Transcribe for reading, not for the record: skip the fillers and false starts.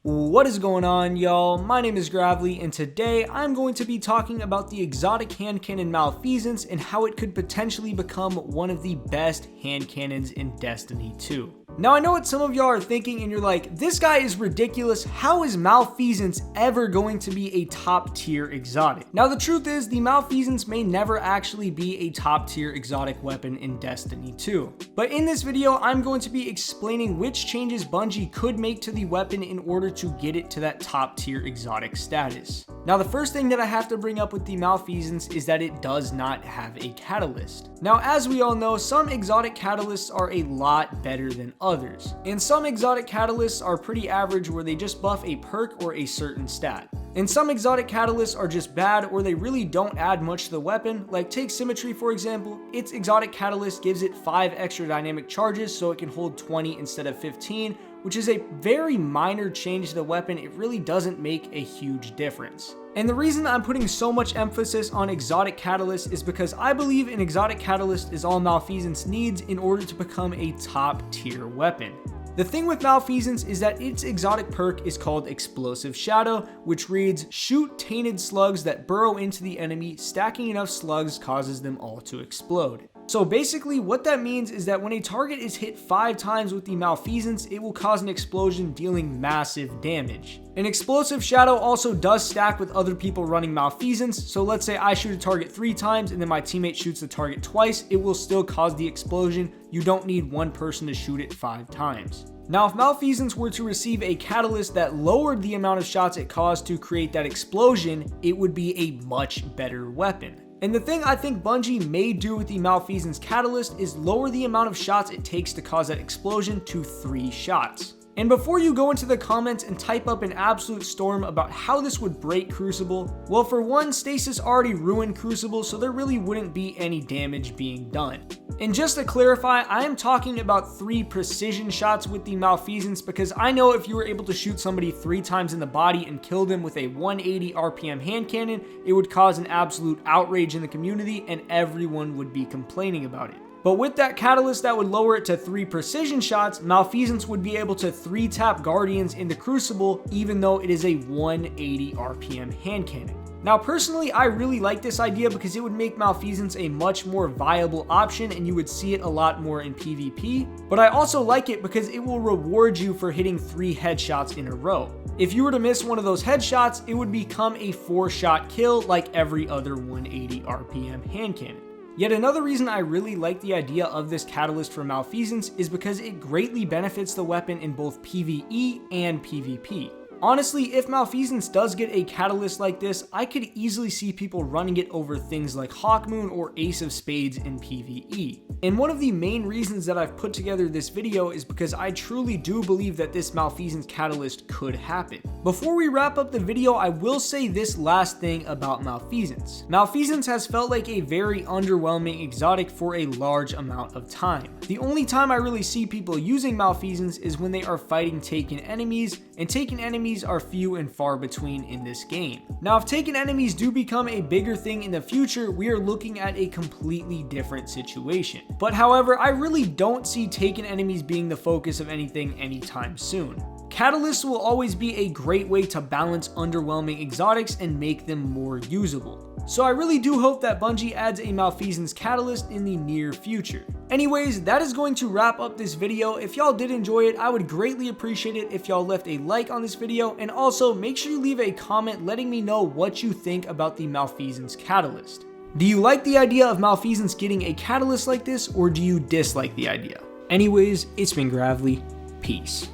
What is going on, y'all? My name is Gravely, and today I'm going to be talking about the exotic hand cannon Malfeasance and how it could potentially become one of the best hand cannons in Destiny 2. Now, I know what some of y'all are thinking, and you're like, this guy is ridiculous. How is Malfeasance ever going to be a top tier exotic? Now, the truth is, the Malfeasance may never actually be a top tier exotic weapon in Destiny 2. But in this video, I'm going to be explaining which changes Bungie could make to the weapon in order to get it to that top tier exotic status. Now, the first thing that I have to bring up with the Malfeasance is that it does not have a catalyst. Now, as we all know, some exotic catalysts are a lot better than others, and some exotic catalysts are pretty average where they just buff a perk or a certain stat. And some exotic catalysts are just bad or they really don't add much to the weapon, like take Symmetry for example. Its exotic catalyst gives it 5 extra dynamic charges so it can hold 20 instead of 15, which is a very minor change to the weapon. It really doesn't make a huge difference. And the reason I'm putting so much emphasis on exotic catalyst is because I believe an exotic catalyst is all Malfeasance needs in order to become a top tier weapon. The thing with Malfeasance is that its exotic perk is called Explosive Shadow, which reads, shoot tainted slugs that burrow into the enemy, stacking enough slugs causes them all to explode. So basically what that means is that when a target is hit 5 times with the Malfeasance, it will cause an explosion dealing massive damage. An Explosive Shadow also does stack with other people running Malfeasance, so let's say I shoot a target 3 times and then my teammate shoots the target twice, it will still cause the explosion. You don't need one person to shoot it 5 times. Now, if Malfeasance were to receive a catalyst that lowered the amount of shots it caused to create that explosion, it would be a much better weapon. And the thing I think Bungie may do with the Malfeasance catalyst is lower the amount of shots it takes to cause that explosion to 3 shots. And before you go into the comments and type up an absolute storm about how this would break Crucible, well, for one, Stasis already ruined Crucible, so there really wouldn't be any damage being done. And just to clarify, I am talking about 3 precision shots with the Malfeasance because I know if you were able to shoot somebody 3 times in the body and kill them with a 180 RPM hand cannon, it would cause an absolute outrage in the community and everyone would be complaining about it. But with that catalyst that would lower it to 3 precision shots, Malfeasance would be able to 3-tap Guardians in the Crucible even though it is a 180 RPM hand cannon. Now personally, I really like this idea because it would make Malfeasance a much more viable option and you would see it a lot more in PvP, but I also like it because it will reward you for hitting 3 headshots in a row. If you were to miss one of those headshots, it would become a 4-shot kill like every other 180 RPM hand cannon. Yet another reason I really like the idea of this catalyst for Malfeasance is because it greatly benefits the weapon in both PvE and PvP. Honestly, if Malfeasance does get a catalyst like this, I could easily see people running it over things like Hawkmoon or Ace of Spades in PvE. And one of the main reasons that I've put together this video is because I truly do believe that this Malfeasance catalyst could happen. Before we wrap up the video, I will say this last thing about Malfeasance. Malfeasance has felt like a very underwhelming exotic for a large amount of time. The only time I really see people using Malfeasance is when they are fighting Taken enemies, and Taken enemies are few and far between in this game. Now, if Taken enemies do become a bigger thing in the future, we are looking at a completely different situation. But however, I really don't see Taken enemies being the focus of anything anytime soon. Catalysts will always be a great way to balance underwhelming exotics and make them more usable. So I really do hope that Bungie adds a Malfeasance catalyst in the near future. Anyways, that is going to wrap up this video. If y'all did enjoy it, I would greatly appreciate it if y'all left a like on this video, and also make sure you leave a comment letting me know what you think about the Malfeasance catalyst. Do you like the idea of Malfeasance getting a catalyst like this, or do you dislike the idea? Anyways, it's been Gravely. Peace.